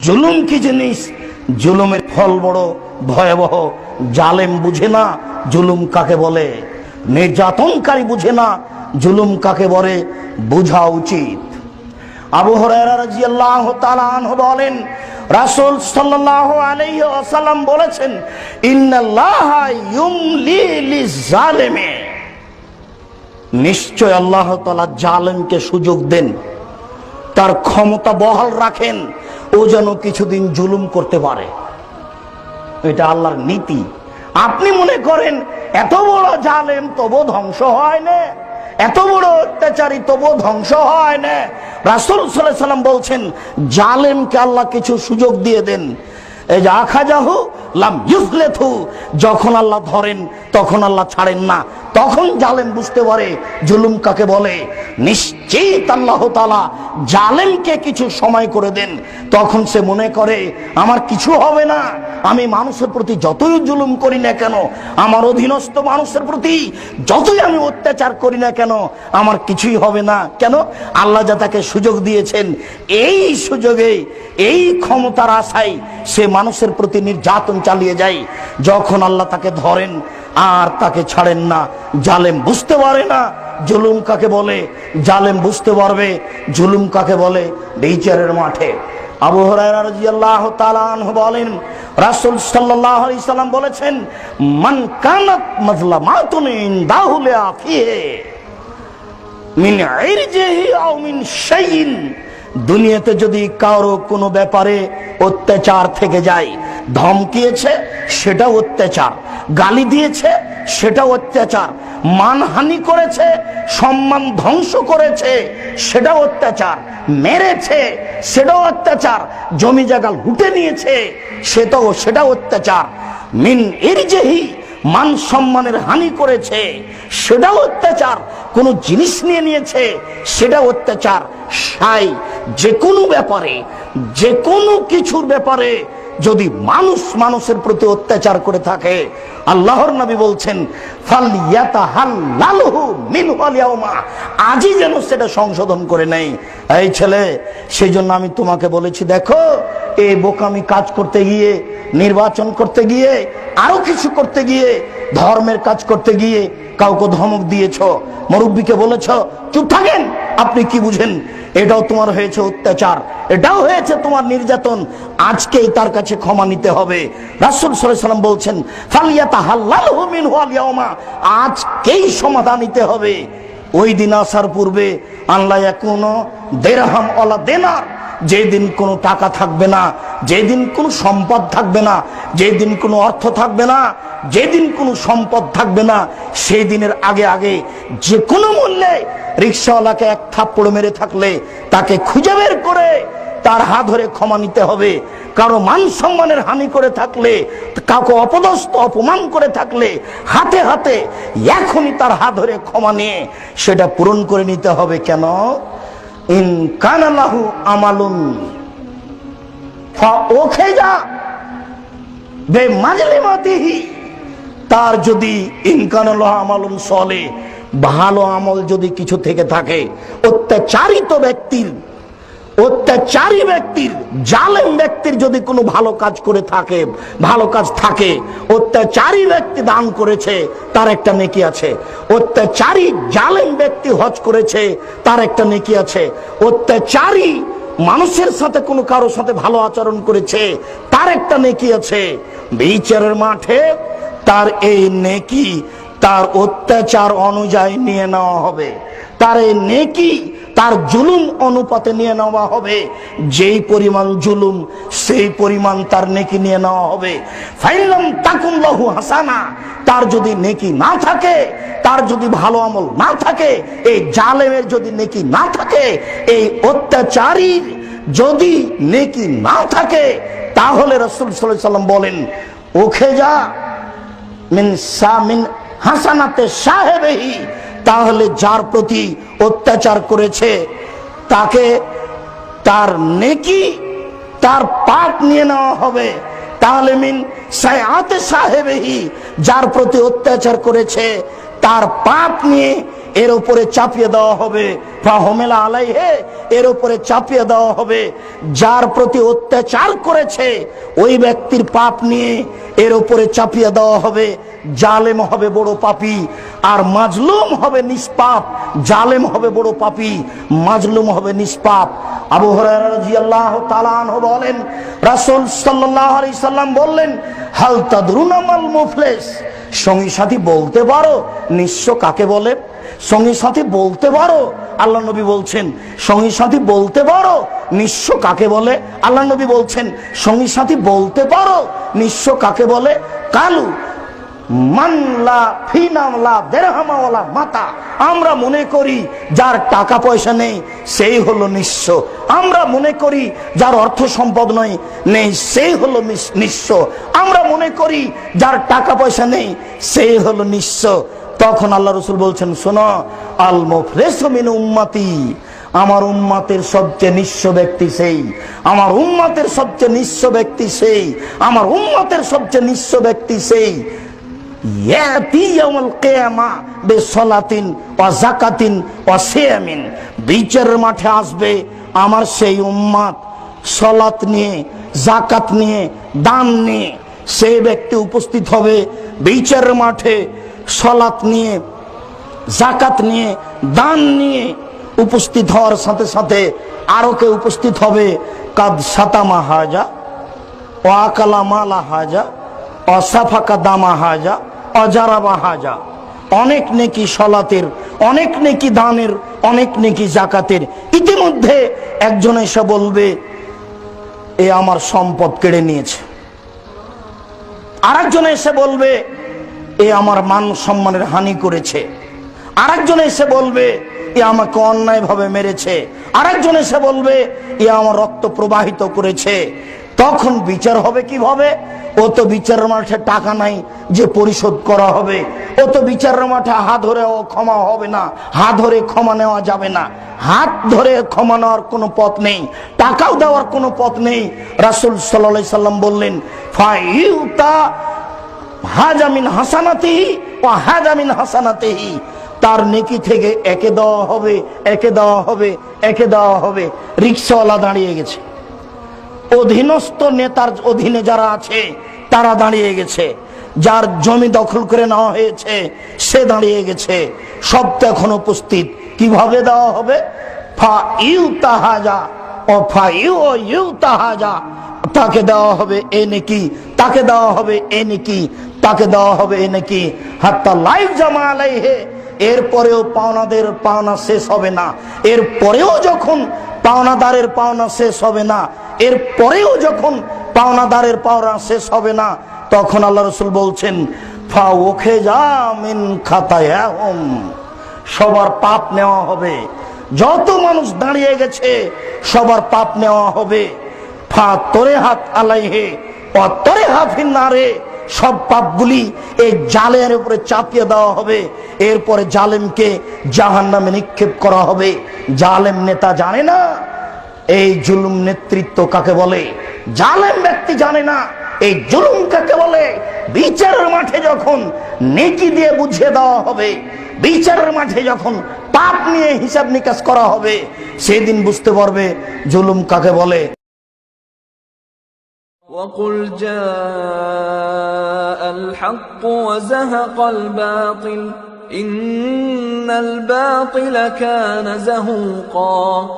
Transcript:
জুলুম কি জিনিস, জুলুমের ফল বড় ভয়াবহ। জালেম বুঝে না জুলুম কাকে বলে, নির্যাতনকারী বুঝে না জুলুম কাকে বলে, বোঝা উচিত। আবু হুরায়রা রাদিয়াল্লাহু তাআলা আনহু বলেন, রাসূল সাল্লাল্লাহু আলাইহি ওয়াসাল্লাম বলেছেন, ইন্নাল্লাহা ইউমলি লিজ-জালিমি, নিশ্চয় আল্লাহ তাআলা জালেমকে সুযোগ দেন, তার ক্ষমতা বহাল রাখেন, ও যেন কিছুদিন জুলুম করতে পারে। এটা আল্লাহর নীতি। আপনি মনে করেন এত বড় জালেম তবু ধ্বংস হয় না, এত বড় অত্যাচারী তবু ধ্বংস হয় না। রাসূল সাল্লাল্লাহু আলাইহি ওয়াসাল্লাম বলছেন, জালেমকে আল্লাহ কিছু সুযোগ দিয়ে দেন। এই যে আখাজাহু লাম ইউফলিথু, যখন আল্লাহ ধরেন তখন আল্লাহ ছাড়েন না, তখন জালেম বুঝতে পারে জুলুম কাকে বলে। নিশ্চিত আল্লাহ তাআলা জালেমকে কিছু সময় করে দেন, তখন সে মনে করে আমার কিছু হবে না, আমি মানুষের প্রতি যতই জুলুম করি না কেন, আমার অধীনস্থ মানুষের প্রতি যতই আমি অত্যাচার করি না কেন, আমার কিছুই হবে না। কেন? আল্লাহ যা তাকে সুযোগ দিয়েছেন, এই সুযোগে এই ক্ষমতার আশায় সে মানুষের প্রতি নির্যাতন চালিয়ে যায়। যখন আল্লাহ তাকে ধরেন আর তাকে ছাড়েন না, জালেম বুঝতে পারে না জুলুম কাকে বলে। জালেম বুঝতে পারবে জুলুম কাকে বলে বিচারের মাঠে। আবু হুরায়রা রাদিয়াল্লাহু তাআলা আনহু বলেন, রাসূল সাল্লাল্লাহু আলাইহি সাল্লাম বলেছেন, মান কানাত মাজলামাতুন ইনদাহু লিআফিহি মিন ইরজিহি আও মিন শাইইন, দুনিয়াতে যদি কারো কোনো ব্যাপারে অত্যাচার থেকে যায়, ধমকিয়েছে সেটা অত্যাচার, গালি দিয়েছে সেটা অত্যাচার, মানহানি করেছে, সম্মান ধ্বংস করেছে সেটা অত্যাচার, মেরেছে সেটাও অত্যাচার, জমি জায়গা লুটে নিয়েছে সেটা অত্যাচার, মিন ইরজিহি, মান সম্মানের হানি করেছে সেটাও অত্যাচার, কোন জিনিস নিয়ে নিয়েছে সেটা অত্যাচার। সাই যে কোনো ব্যাপারে, যে কোনো কিছুর ব্যাপারে যদি মানুষ মানুষের প্রতি অত্যাচার করে থাকে, আল্লাহর নবী বলছেন, ফালইয়াতাহাল্লালহু মিনহু আল-ইয়াওমা, আজই যেন সেটা সংশোধন করে নেই। এই ছেলে, সেই জন্য আমি তোমাকে বলেছি, দেখো এই বোকামি কাজ করতে গিয়ে, নির্বাচন করতে গিয়ে, আরো কিছু করতে গিয়ে, ধর্মের কাজ করতে গিয়ে কাউকে ধমক দিয়েছ, মুরব্বীকে বলেছ চুপ থাকেন, আপনি কি বুঝেন, এটাও তোমার হয়েছে অত্যাচার, এটাও হয়েছে তোমার নির্যাতন, আজকেই তার কাছে ক্ষমা নিতে হবে। রাসূল সাল্লাল্লাহু আলাইহি ওয়াসাল্লাম বলছেন, ফালইয়াতাহাল্লালহু মিনহু আল-ইয়াওমা, আজকেই সমাধান নিতে হবে। ওই দিন আসার পূর্বে আল্লাহ এখনো দিরহাম ওয়ালা দিনার, যেদিন কোনো টাকা থাকবে না, যেদিন কোনো সম্পদ থাকবে না, যেদিন কোনো অর্থ থাকবে না, যেদিন কোনো সম্পদ থাকবে না, সেই দিনের আগে আগে যে কোনো মূল্যে রিকশাওয়ালাকে এক থাপ্পড় মেরে থাকলে তাকে খুঁজে বের করে তার হাত ধরে ক্ষমা নিতে হবে। কারো মান সম্মানের হানি করে থাকলে, কাউকে অপদস্থ অপমান করে থাকলে, হাতে হাতে এখনই তার হাত ধরে ক্ষমা নিয়ে সেটা পূরণ করে নিতে হবে। কেন? ইন কানা লাহু আমালুন ফাউখিযা বিমাজলিমাতিহি, তার যদি ইন কানা লাহু আমালুন সলিহ, ভালো আমল যদি কিছু থেকে থাকে, অত্যাচারিত ব্যক্তির, অত্যাচারী ব্যক্তির, জালেম ব্যক্তির যদি কোনো ভালো কাজ করে থাকে, ভালো কাজ থাকে, অত্যাচারী ব্যক্তি দান করেছে তার একটা নেকি আছে, অত্যাচারী জালেম ব্যক্তি হজ করেছে তার একটা নেকি আছে, অত্যাচারী মানুষের সাথে কোনো কারোর সাথে ভালো আচরণ করেছে তার একটা নেকি আছে। বিচারের মাঠে তার এই নেকি তার অত্যাচার অনুযায়ী নিয়ে নেওয়া হবে, তার এই নেকি তার জুলুম অনুপাতে নিয়ে নেওয়া হবে। যেই পরিমাণ জুলুম সেই পরিমাণ তার নেকি নিয়ে নেওয়া হবে। ফাইলাম তাকুন লাহু হাসানা, তার যদি নেকি না থাকে, তার যদি ভালো আমল না থাকে, এই জালেমের যদি নেকি না থাকে, এই অত্যাচারীর যদি নেকি না থাকে, তাহলে রাসূল সাল্লাল্লাহু আলাইহি ওয়াসাল্লাম বলেন, ওখে যা মিন হাসানাতে সাহেবেহি, তাহলে যার প্রতি অত্যাচার করেছে তাকে তার নেকি, তার পাপ নিয়ে নেওয়া হবে। তাহলে মিন সাইয়াতে সাহেবেহি, যার প্রতি অত্যাচার করেছে তার পাপ নিয়ে এর উপরে চাপিয়ে দেওয়া হবে, ফাহমেলা আলাইহে, এর উপরে চাপিয়ে দেওয়া হবে। যার প্রতি অত্যাচার করেছে ওই ব্যক্তির পাপ নিয়ে এর উপরে চাপিয়ে দেওয়া হবে। জালেম হবে বড় পাপী আর মাজলুম হবে নিষ্পাপ। জালেম হবে বড় পাপী, মাজলুম হবে নিষ্পাপ। আবু হুরায়রা রাদিয়াল্লাহু তাআলা আনহু বলেন, রাসূল সাল্লাল্লাহু আলাইহি সাল্লাম বললেন, হাল তাদরুনা মাল মুফলিস, সঙ্গী সাথী বলতে পারো নিঃস্ব কাকে বলে? সঙ্গী সাথী বলতে পারো? আল্লাহ নবী বলছেন সঙ্গী সাথী বলতে পারো নিঃস্ব কাকে বলে? আল্লাহ নবী বলছেন সঙ্গী সাথী বলতে পারো নিঃস্ব কাকে বলে? কালু মানলা ফিনামলা দেরহামাওয়ালা মাতা, আমরা মনে করি যার টাকা পয়সা নেই সেই হলো নিঃস্ব। আমরা মনে করি যার অর্থ সম্পদ নেই সেই হলো নিঃস্ব। আমরা মনে করি যার টাকা পয়সা নেই সেই হলো নিঃস্ব। তখন আল্লাহ রাসূল বলছেন, শোনো, আল মুফলিসু মিন উম্মতি, আমার উম্মতের সবচেয়ে নিঃস্ব ব্যক্তি সেই, আমার উম্মতের সবচেয়ে নিঃস্ব ব্যক্তি সেই, আমার উম্মতের সবচেয়ে নিঃস্ব ব্যক্তি সেই ইয়াতি ইয়াউমুল কিয়ামা বিসলাতিন ওয়া যাকাতিন ওয়া সিয়ামিন, বিচারের মাঠে আসবে আমার সেই উম্মত সালাত নিয়ে, যাকাত নিয়ে, দান নিয়ে। সেই ব্যক্তি উপস্থিত হবে বিচারের মাঠে সালাত নিয়ে, যাকাত নিয়ে, দান নিয়ে। উপস্থিত হওয়ার সাথে সাথে আরো কেউ উপস্থিত হবে, কাদ সাতামা হাজা ও আকালা মালা হাজা অসাফাকা দামা হাজা অজারাবা হাজা। অনেক নেকি সলাতের, অনেক নেকি দানের, অনেক নেকি জাকাতের। ইতিমধ্যে একজন এসে বলবে এ আমার সম্পদ কেড়ে নিয়েছে, আরেকজন এসে বলবে এ আমার মান সম্মানের হানি করেছে, আরেকজন এসে বলবে এ আমাকে অন্যায় ভাবে মেরেছে, আরেকজন এসে বলবে এ আমার রক্ত প্রবাহিত করেছে। তখন বিচার হবে কিভাবে? ও তো বিচারের মাঠে টাকা নাই যে পরিশোধ করা হবে, ও তো বিচারের মাঠে হাত ধরে ক্ষমা হবে না, হাত ধরে ক্ষমা নেওয়া যাবে না, হাত ধরে ক্ষমা নেওয়ার কোনো পথ নেই, টাকাও দেওয়ার কোনো পথ নেই। রাসূল সাল্লাল্লাহু আলাইহি সাল্লাম বললেন, ফাইউতা হাজা মিন হাসানাতিহি ওয়া হাজা মিন হাসানাতিহি, তার নেকি থেকে একে দেওয়া হবে, একে দেওয়া হবে, একে দেওয়া হবে। রিকশাওয়ালা দাঁড়িয়ে গেছে, অধীনস্থ নেতার অধীনে যারা আছে তারা দাঁড়িয়ে গেছে, যার জমি দখল করে নেওয়া হয়েছে সে দাঁড়িয়ে গেছে, সব তো এখন উপস্থিত। কিভাবে দেওয়া হবে? ফা ইউ তাহাজা ও ফা ইউ তাহাজা, তাকে দেওয়া হবে এ নেকি, তাকে দেওয়া হবে এ নেকি, তাকে দেওয়া হবে এ নেকি, হাত্তা লাইফ জামা আলাইহে। এরপরেও পাওনাদের পাওনা শেষ হবে না, এরপরেও যখন পাওনাদারের পাওনা শেষ হবে না, এরপরেও যখন পাওনাদারের পাওনা শেষ হবে না, তখন আল্লাহ রাসূল বলছেন ফা ওখিযা মিন খাতায়াহুম, সবার পাপ নেওয়া হবে। যত মানুষ দাঁড়িয়ে গেছে সবার পাপ নেওয়া হবে। ফা তরিহাত আলাইহি ওয়া তরিহা ফিন নারে, সব পাপগুলি এই জালের উপরে চাপিয়ে দেওয়া হবে। এরপরে জালেমকে জাহান্নামে নিক্ষেপ করা হবে। জালেম নেতা জানে না এই জুলুম নেতৃত্ব কাকে বলে, জালেম ব্যক্তি জানে না এই জুলুম কাকে বলে। বিচারের মাঠে যখন নেকি দিয়ে বুঝিয়ে দেওয়া হবে, বিচারের মাঠে যখন পাপ নিয়ে হিসাব নিকাশ করা হবে, সেদিন বুঝতে পারবে জুলুম কাকে বলে। وقل جاء الحق وزهق الباطل إن الباطل كان زهوقا